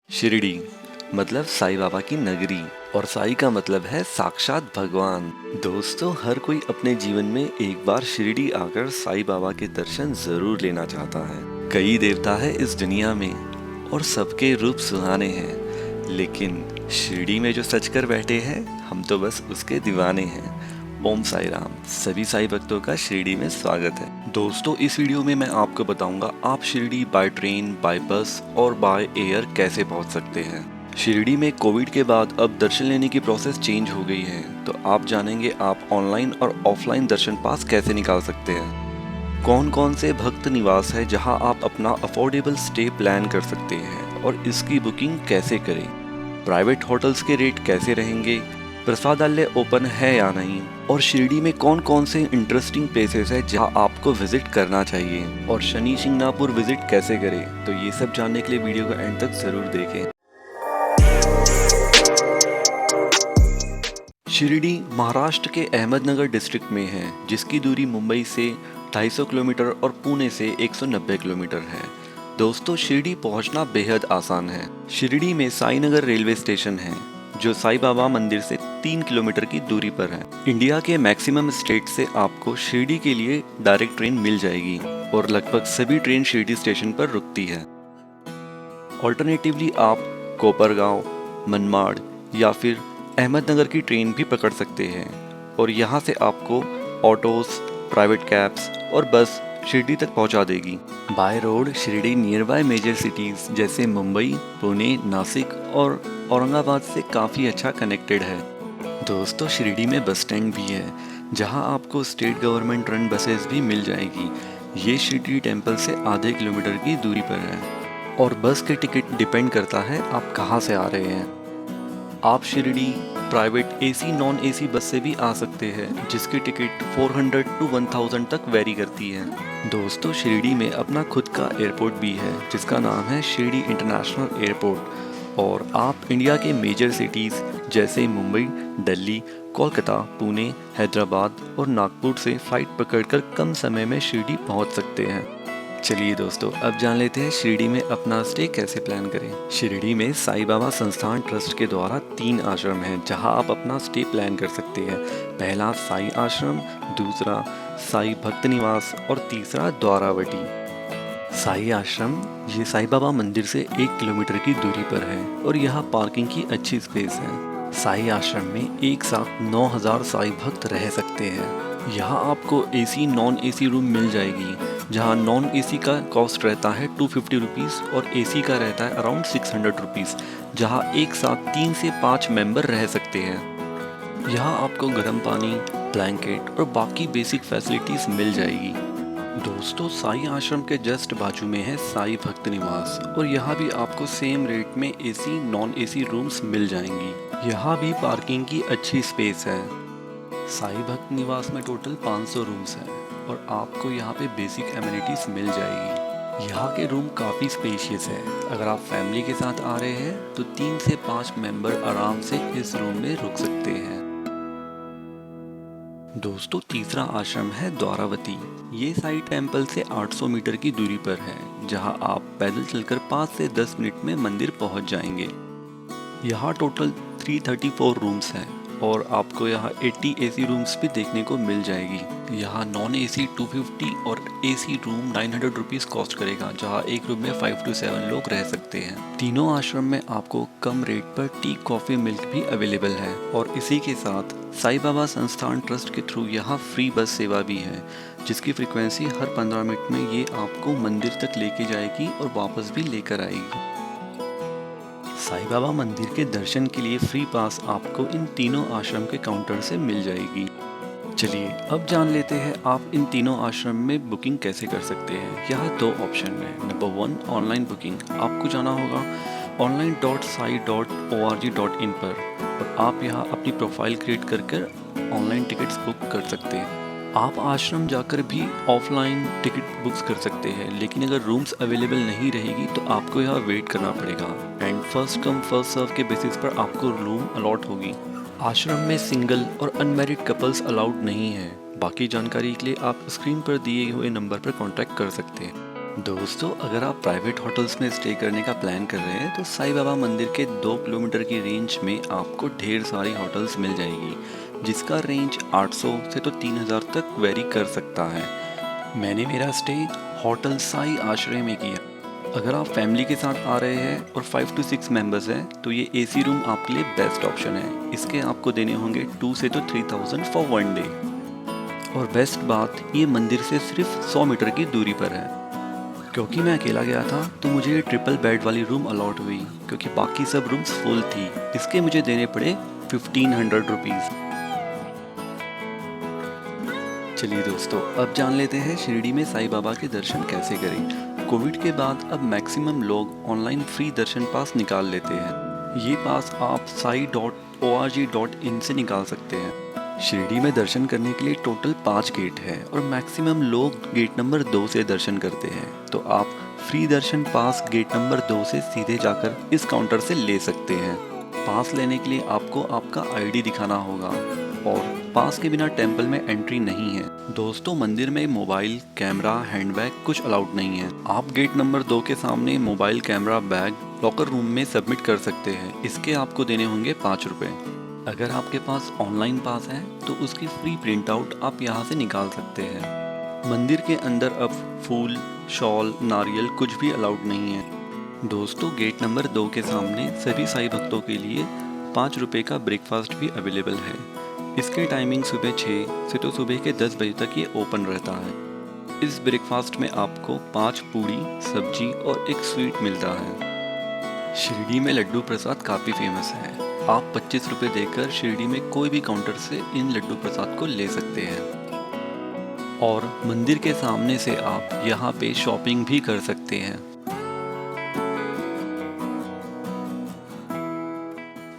शिरडी मतलब साईं बाबा की नगरी और साईं का मतलब है साक्षात भगवान। दोस्तों, हर कोई अपने जीवन में एक बार शिरडी आकर साईं बाबा के दर्शन जरूर लेना चाहता है। कई देवता है इस दुनिया में और सबके रूप सुहाने हैं, लेकिन शिरडी में जो सच कर बैठे हैं हम तो बस उसके दीवाने हैं। ओम साई राम। सभी साईं भक्तों का शिरडी में स्वागत है। दोस्तों, इस वीडियो में मैं आपको बताऊंगा आप शिरडी बाय ट्रेन, बाय बस और बाय एयर कैसे पहुंच सकते हैं। शिरडी में कोविड के बाद अब दर्शन लेने की प्रोसेस चेंज हो गई है, तो आप जानेंगे आप ऑनलाइन और ऑफलाइन दर्शन पास कैसे निकाल सकते हैं। कौन कौन से भक्त निवास है जहां आप अपना अफोर्डेबल स्टे प्लान कर सकते हैं और इसकी बुकिंग कैसे करें। प्राइवेट होटल्स के रेट कैसे रहेंगे, प्रसादालय ओपन है या नहीं, और शिरडी में कौन कौन से इंटरेस्टिंग प्लेसेस है जहां आपको विजिट करना चाहिए, और शनि शिंगणापुर विजिट कैसे करें। तो ये सब जानने के लिए वीडियो को एंड तक जरूर देखें। शिरडी महाराष्ट्र के अहमदनगर डिस्ट्रिक्ट में है, जिसकी दूरी मुंबई से 250 किलोमीटर और पुणे से 190 किलोमीटर है। दोस्तों, शिरडी पहुंचना बेहद आसान है। शिरडी में साई नगर रेलवे स्टेशन है जो साईं बाबा मंदिर से 3 किलोमीटर की दूरी पर है। इंडिया के मैक्सिमम स्टेट से आपको शिरडी के लिए डायरेक्ट ट्रेन मिल जाएगी और लगभग सभी ट्रेन शिरडी स्टेशन पर रुकती है। ऑल्टरनेटिवली आप कोपरगांव, मनमाड़ या फिर अहमदनगर की ट्रेन भी पकड़ सकते हैं और यहाँ से आपको ऑटोज, प्राइवेट कैब्स और बस शिरडी तक पहुंचा देगी। By road Shirdi nearby major cities जैसे मुंबई, पुणे, नासिक और औरंगाबाद से काफ़ी अच्छा कनेक्टेड है। दोस्तों, शिरडी में बस स्टैंड भी है जहां आपको स्टेट गवर्नमेंट रन बसेस भी मिल जाएगी। ये शिरडी टेम्पल से आधे किलोमीटर की दूरी पर है और बस के टिकट डिपेंड करता है आप कहां से आ रहे हैं। आप Shirdi private AC non AC bus से भी आ सकते हैं, जिसकी टिकट 400 to 1000 तक वेरी करती है। दोस्तों, शिरडी में अपना खुद का एयरपोर्ट भी है जिसका नाम है शिरडी इंटरनेशनल एयरपोर्ट, और आप इंडिया के मेजर सिटीज़ जैसे मुंबई, दिल्ली, कोलकाता, पुणे, हैदराबाद और नागपुर से फ़्लाइट पकड़कर कम समय में शिरडी पहुंच सकते हैं। चलिए दोस्तों, अब जान लेते हैं शिरडी में अपना स्टे कैसे प्लान करें। शिरडी में साईं बाबा संस्थान ट्रस्ट के द्वारा 3 आश्रम हैं जहां आप अपना स्टे प्लान कर सकते हैं। पहला साईं आश्रम, दूसरा साईं भक्त निवास और तीसरा द्वारावटी। साईं आश्रम ये साईं बाबा मंदिर से 1 किलोमीटर की दूरी पर है और यहाँ पार्किंग की अच्छी स्पेस है। साईं आश्रम में एक साथ 9000 साईं भक्त रह सकते हैं। यहाँ आपको एसी नॉन एसी रूम मिल जाएगी, जहाँ नॉन एसी का कॉस्ट रहता है 250 रुपीज़ और एसी का रहता है अराउंड 600 रुपीज़, जहाँ एक साथ 3 से 5 मेंबर रह सकते हैं। यहाँ आपको गर्म पानी, ब्लैंकेट और बाकी बेसिक फैसिलिटीज़ मिल जाएगी। दोस्तों, साईं आश्रम के जस्ट बाजू में है साईं भक्त निवास और यहाँ भी आपको सेम रेट में एसी नॉन एसी रूम्स मिल जाएंगी। यहाँ भी पार्किंग की अच्छी स्पेस है। साईं भक्त निवास में टोटल 500 रूम्स हैं और आपको यहाँ पे बेसिक एमिनिटीज मिल जाएगी। यहाँ के रूम काफ़ी स्पेशियस है। अगर आप फैमिली के साथ आ रहे हैं तो 3 से 5 मेंबर आराम से इस रूम में रुक सकते हैं। दोस्तों, तीसरा आश्रम है द्वारावती। ये साईं टेम्पल से 800 मीटर की दूरी पर है, जहाँ आप पैदल चलकर 5 से 10 मिनट में मंदिर पहुँच जाएंगे। यहाँ टोटल 334 रूम्स हैं और आपको यहाँ 80 एसी रूम्स भी देखने को मिल जाएगी। यहाँ नॉन एसी 250 और एसी रूम 900 रुपीज़ कॉस्ट करेगा, जहाँ एक रूम में 5 to 7 लोग रह सकते हैं। तीनों आश्रम में आपको कम रेट पर टी, कॉफ़ी, मिल्क भी अवेलेबल है और इसी के साथ साईं बाबा संस्थान ट्रस्ट के थ्रू यहाँ फ्री बस सेवा भी है, जिसकी फ्रिक्वेंसी हर 15 मिनट में ये आपको मंदिर तक लेके जाएगी और वापस भी लेकर आएगी। साईं बाबा मंदिर के दर्शन के लिए फ्री पास आपको इन तीनों आश्रम के काउंटर से मिल जाएगी। चलिए अब जान लेते हैं आप इन तीनों आश्रम में बुकिंग कैसे कर सकते हैं। यहाँ 2 ऑप्शन है। Number 1, online booking. आपको जाना होगा online.sai.org.in पर और आप यहाँ अपनी प्रोफाइल क्रिएट कर ऑनलाइन टिकट्स बुक कर सकते हैं। आप आश्रम जाकर भी ऑफलाइन टिकट बुक्स कर सकते हैं, लेकिन अगर रूम्स अवेलेबल नहीं रहेगी तो आपको यहाँ वेट करना पड़ेगा and first come first serve के बेसिस पर आपको रूम अलॉट होगी। आश्रम में सिंगल और अनमैरिड कपल्स अलाउड नहीं है। बाकी जानकारी के लिए आप स्क्रीन पर दिए हुए नंबर पर कॉन्टैक्ट कर सकते हैं। दोस्तों, अगर आप प्राइवेट होटल्स में स्टे करने का प्लान कर रहे हैं तो साईं बाबा मंदिर के 2 किलोमीटर की रेंज में आपको ढेर सारी होटल्स मिल जाएगी, जिसका रेंज 800 से तो 3000 तक वेरी कर सकता है। मैंने मेरा स्टे होटल साई आश्रय में किया। अगर आप फैमिली के साथ आ रहे हैं और 5 to 6 मेंबर्स हैं तो ये एसी रूम आपके लिए बेस्ट ऑप्शन है। इसके आपको देने होंगे 2 से तो 3000 फॉर 1 डे। और बेस्ट बात, ये मंदिर से सिर्फ 100 मीटर की दूरी पर है। क्योंकि मैं अकेला गया था तो मुझे ये ट्रिपल बेड वाली रूम अलॉट हुई, क्योंकि बाकी सब रूम्स फुल थी। इसके मुझे देने पड़े 1500 रुपीज़। चलिए दोस्तों, अब जान लेते हैं शिरडी में साईं बाबा के दर्शन कैसे करें। कोविड के बाद अब मैक्सिमम लोग ऑनलाइन फ्री दर्शन पास निकाल लेते हैं। ये पास आप sai.org.in से निकाल सकते हैं। शिरडी में दर्शन करने के लिए टोटल 5 गेट है और मैक्सिमम लोग गेट नंबर 2 से दर्शन करते हैं। तो आप फ्री दर्शन पास गेट नंबर 2 से सीधे जाकर इस काउंटर से ले सकते हैं। पास लेने के लिए आपको आपका आईडी दिखाना होगा और पास के बिना टेंपल में एंट्री नहीं है। दोस्तों, मंदिर में मोबाइल, कैमरा, हैंडबैग कुछ अलाउड नहीं है। आप गेट नंबर 2 के सामने mobile, camera, bag locker room में सबमिट कर सकते हैं। इसके आपको देने होंगे 5 रुपये। अगर आपके पास ऑनलाइन पास है तो उसकी फ्री प्रिंट आउट आप यहाँ से निकाल सकते हैं। मंदिर के अंदर अब फूल, शॉल, नारियल कुछ भी अलाउड नहीं है। दोस्तों, गेट नंबर 2 के सामने सभी साईं भक्तों के लिए 5 रुपये का ब्रेकफास्ट भी अवेलेबल है। इसकी टाइमिंग सुबह 6 से तो सुबह के 10 बजे तक ये ओपन रहता है। इस ब्रेकफास्ट में आपको 5 पूड़ी, सब्जी और एक स्वीट मिलता है। शिरडी में लड्डू प्रसाद काफ़ी फेमस है। आप 25 रुपये देकर शिरडी में कोई भी काउंटर से इन लड्डू प्रसाद को ले सकते हैं और मंदिर के सामने से आप यहाँ पे शॉपिंग भी कर सकते हैं।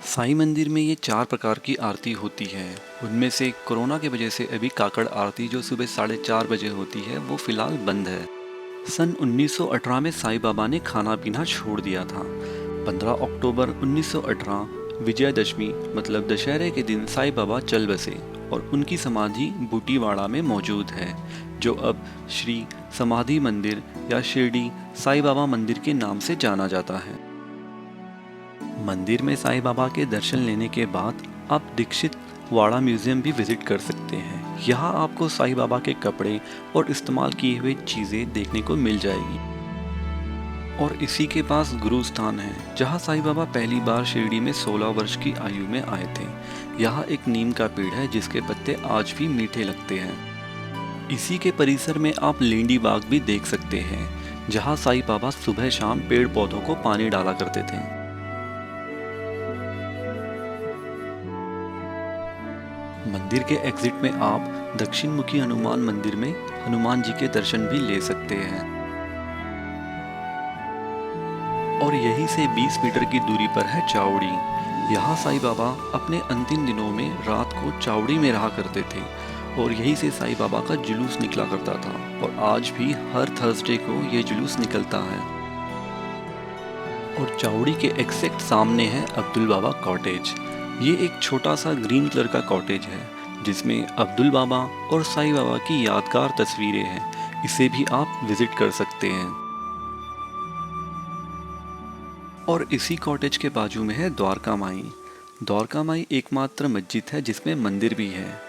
साईं मंदिर में ये 4 प्रकार की आरती होती है। उनमें से कोरोना की वजह से अभी काकड़ आरती जो सुबह 4:30 बजे होती है वो फिलहाल बंद है। सन 1918 में साईं बाबा ने खाना पीना छोड़ दिया था। 15 अक्टूबर 1918 विजयदशमी मतलब दशहरे के दिन साईं बाबा चल बसे और उनकी समाधि बूटीवाड़ा में मौजूद है, जो अब श्री समाधि मंदिर या शिरडी साईं बाबा मंदिर के नाम से जाना जाता है। मंदिर में साईं बाबा के दर्शन लेने के बाद आप दीक्षित वाड़ा म्यूजियम भी विजिट कर सकते हैं। यहाँ आपको साईं बाबा के कपड़े और इस्तेमाल किए हुए चीज़ें देखने को मिल जाएगी। और इसी के पास गुरु स्थान है, जहाँ साईं बाबा पहली बार शिरडी में 16 वर्ष की आयु में आए थे। यहाँ एक नीम का पेड़ है जिसके पत्ते आज भी मीठे लगते हैं। इसी के परिसर में आप लेंडी बाग भी देख सकते हैं, जहाँ साईं बाबा सुबह शाम पेड़ पौधों को पानी डाला करते थे। मंदिर के एग्जिट में आप दक्षिण मुखी हनुमान मंदिर में हनुमान जी के दर्शन भी ले सकते हैं। और यहीं से 20 मीटर की दूरी पर है चावड़ी। यहाँ साईं बाबा अपने अंतिम दिनों में रात को चावड़ी में रहा करते थे और यहीं से साईं बाबा का जुलूस निकला करता था और आज भी हर थर्सडे को ये जुलूस निकलता है। और चावड़ी के एग्जैक्ट सामने है अब्दुल बाबा कॉटेज। ये एक छोटा सा ग्रीन कलर का कॉटेज है जिसमें अब्दुल बाबा और साईं बाबा की यादगार तस्वीरें हैं। इसे भी आप विजिट कर सकते हैं। और इसी कॉटेज के बाजू में है द्वारका माई। द्वारका माई एकमात्र मस्जिद है जिसमें मंदिर भी है,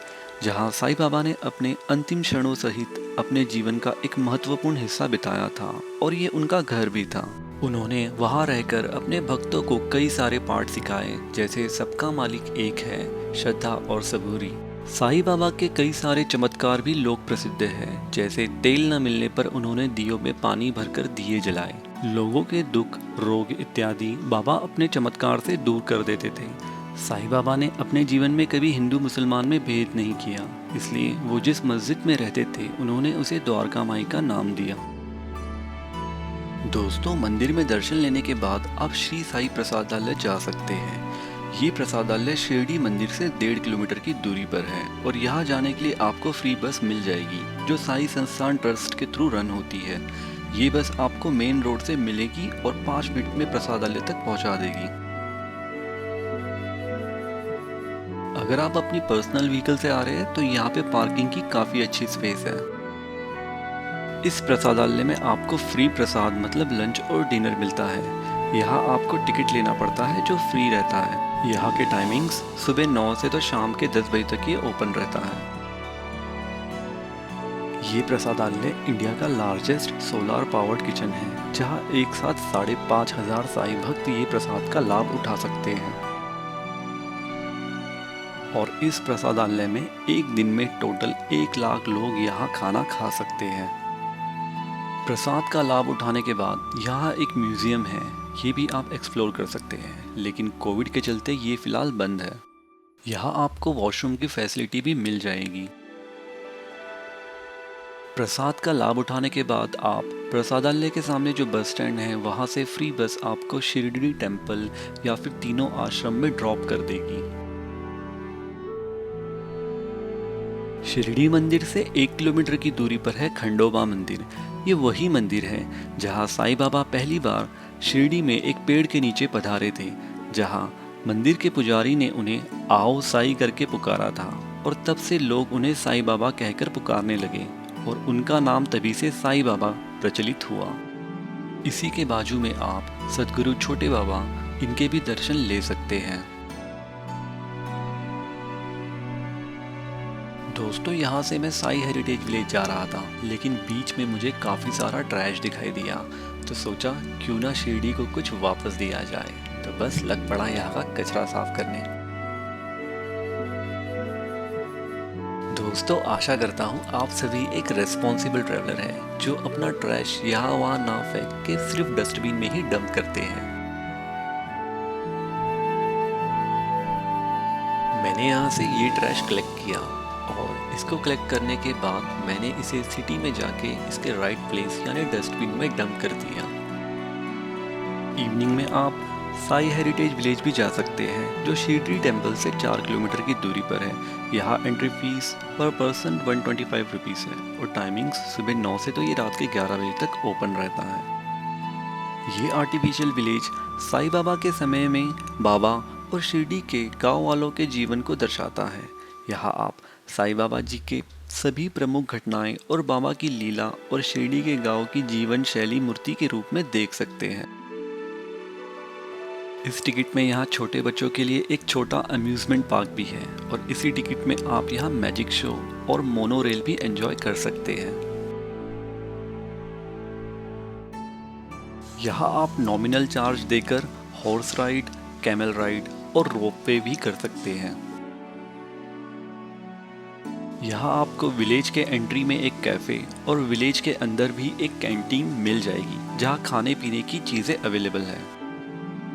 जहां साईं बाबा ने अपने अंतिम क्षणों सहित अपने जीवन का एक महत्वपूर्ण हिस्सा बिताया था और ये उनका घर भी था। उन्होंने वहां रहकर अपने भक्तों को कई सारे पाठ सिखाए, जैसे सबका मालिक एक है, श्रद्धा और सबूरी। साईं बाबा के कई सारे चमत्कार भी लोक प्रसिद्ध है, जैसे तेल न मिलने पर उन्होंने दियों में पानी भरकर दिए जलाए। लोगों के दुख, रोग इत्यादि बाबा अपने चमत्कार से दूर कर देते थे। साईं बाबा ने अपने जीवन में कभी हिंदू मुसलमान में भेद नहीं किया, इसलिए वो जिस मस्जिद में रहते थे उन्होंने उसे द्वारका माई का नाम दिया। दोस्तों, मंदिर में दर्शन लेने के बाद आप श्री साई प्रसादालय जा सकते हैं। ये प्रसादालय शिरडी मंदिर से 1.5 किलोमीटर की दूरी पर है और यहाँ जाने के लिए आपको फ्री बस मिल जाएगी, जो साई संस्थान ट्रस्ट के थ्रू रन होती है। ये बस आपको मेन रोड से मिलेगी और 5 मिनट में प्रसादालय तक पहुँचा देगी। अगर आप अपनी पर्सनल व्हीकल से आ रहे हैं तो यहाँ पे पार्किंग की काफ़ी अच्छी स्पेस है। इस प्रसादालय में आपको फ्री प्रसाद मतलब लंच और डिनर मिलता है। यहाँ आपको टिकट लेना पड़ता है जो फ्री रहता है। यहाँ के टाइमिंग्स सुबह 9 से तो शाम के 10 बजे तक ये ओपन रहता है। ये प्रसादालय इंडिया का लार्जेस्ट सोलर पावर्ड किचन है, जहाँ एक साथ 5,500 साईं भक्त ये प्रसाद का लाभ उठा सकते हैं। और इस प्रसादालय में एक दिन में टोटल 1 लाख लोग यहाँ खाना खा सकते हैं। प्रसाद का लाभ उठाने के बाद यहाँ एक म्यूजियम है, ये भी आप एक्सप्लोर कर सकते हैं, लेकिन कोविड के चलते ये फिलहाल बंद है। यहाँ आपको वॉशरूम की फैसिलिटी भी मिल जाएगी। प्रसाद का लाभ उठाने के बाद आप प्रसादालय के सामने जो बस स्टैंड है वहाँ से फ्री बस आपको शिरडी टेम्पल या फिर तीनों आश्रम में ड्रॉप कर देगी। शिरडी मंदिर से 1 किलोमीटर की दूरी पर है खंडोबा मंदिर। ये वही मंदिर है जहाँ साईं बाबा पहली बार शिरडी में एक पेड़ के नीचे पधारे थे, जहाँ मंदिर के पुजारी ने उन्हें आओ साईं करके पुकारा था और तब से लोग उन्हें साईं बाबा कहकर पुकारने लगे और उनका नाम तभी से साईं बाबा प्रचलित हुआ। इसी के बाजू में आप सद्गुरु छोटे बाबा इनके भी दर्शन ले सकते हैं। दोस्तों, यहाँ से मैं साई हेरिटेज विलेज जा रहा था, लेकिन बीच में मुझे काफ़ी सारा ट्रैश दिखाई दिया, तो सोचा क्यों ना शिरडी को कुछ वापस दिया जाए, तो बस लग पड़ा यहाँ का कचरा साफ करने। दोस्तों, आशा करता हूँ आप सभी एक रेस्पॉन्सिबल ट्रैवलर हैं जो अपना ट्रैश यहाँ वहाँ ना फेंक के सिर्फ डस्टबिन में ही डंप करते हैं। मैंने यहाँ से ये ट्रैश कलेक्ट किया और इसको कलेक्ट करने के बाद मैंने इसे सिटी में जाके इसके राइट प्लेस यानी डस्टबिन में डंप कर दिया। इवनिंग में आप साई हेरिटेज विलेज भी जा सकते हैं, जो शिरडी टेम्पल से 4 किलोमीटर की दूरी पर है। यहाँ एंट्री फीस पर पर्सन 125 रुपीज़ है और टाइमिंग्स सुबह 9 से तो ये रात के 11 बजे तक ओपन रहता है। ये आर्टिफिशियल विलेज साईं बाबा के समय में बाबा और शिरडी के गांव वालों के जीवन को दर्शाता है। यहाँ आप साईं बाबा जी के सभी प्रमुख घटनाएं और बाबा की लीला और शिरडी के गांव की जीवन शैली मूर्ति के रूप में देख सकते हैं। इस टिकट में यहाँ छोटे बच्चों के लिए एक छोटा अम्यूजमेंट पार्क भी है और इसी टिकट में आप यहाँ मैजिक शो और मोनो रेल भी एंजॉय कर सकते हैं। यहाँ आप नॉमिनल चार्ज देकर हॉर्स राइड, कैमल राइड और रोप वे भी कर सकते हैं। यहाँ आपको विलेज के एंट्री में एक कैफ़े और विलेज के अंदर भी एक कैंटीन मिल जाएगी, जहाँ खाने पीने की चीज़ें अवेलेबल है।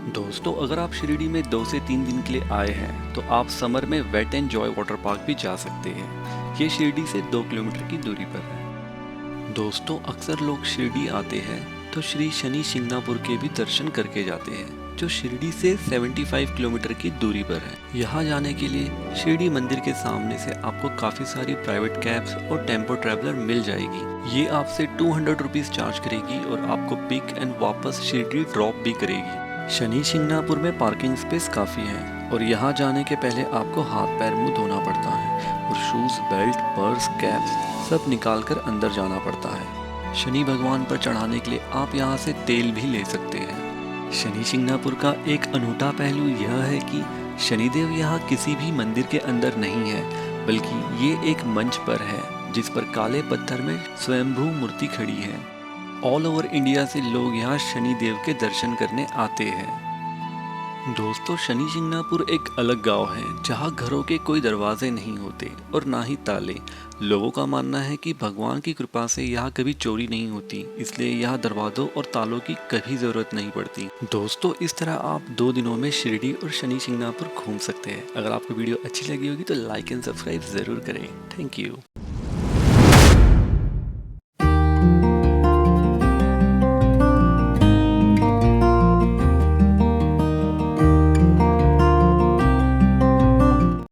दोस्तों, अगर आप शिरडी में 2 से 3 दिन के लिए आए हैं तो आप समर में wet and joy water park भी जा सकते हैं। ये शिरडी से 2 किलोमीटर की दूरी पर है। दोस्तों, अक्सर लोग शिरडी आते हैं तो श्री शनि शिंगणापुर के भी दर्शन करके जाते हैं, जो शिरडी से 75 किलोमीटर की दूरी पर है। यहाँ जाने के लिए शिरडी मंदिर के सामने से आपको काफ़ी सारी प्राइवेट कैब्स और टेम्पो ट्रैवलर मिल जाएगी। ये आपसे 200 रुपीज़ चार्ज करेगी और आपको पिक एंड वापस शिरडी ड्रॉप भी करेगी। शनि शिंगणापुर में पार्किंग स्पेस काफ़ी है और यहाँ जाने के पहले आपको हाथ पैर मुँह धोना पड़ता है और शूज़, बेल्ट, पर्स, कैप्स सब निकाल कर अंदर जाना पड़ता है। शनि भगवान पर चढ़ाने के लिए आप यहाँ से तेल भी ले सकते हैं। शनि शिंगणापुर का एक अनूठा पहलू यह है कि शनिदेव यहाँ किसी भी मंदिर के अंदर नहीं है, बल्कि ये एक मंच पर है जिस पर काले पत्थर में स्वयंभू मूर्ति खड़ी है। ऑल ओवर इंडिया से लोग यहाँ शनिदेव के दर्शन करने आते हैं। दोस्तों, शनि शिंगणापुर एक अलग गांव है जहाँ घरों के कोई दरवाजे नहीं होते और ना ही ताले। लोगों का मानना है कि भगवान की कृपा से यहाँ कभी चोरी नहीं होती, इसलिए यहाँ दरवाजों और तालों की कभी ज़रूरत नहीं पड़ती। दोस्तों, इस तरह आप 2 दिनों में शिरडी और शनि शिंगणापुर घूम सकते हैं। अगर आपको वीडियो अच्छी लगी होगी तो लाइक एंड सब्सक्राइब ज़रूर करें। Thank you.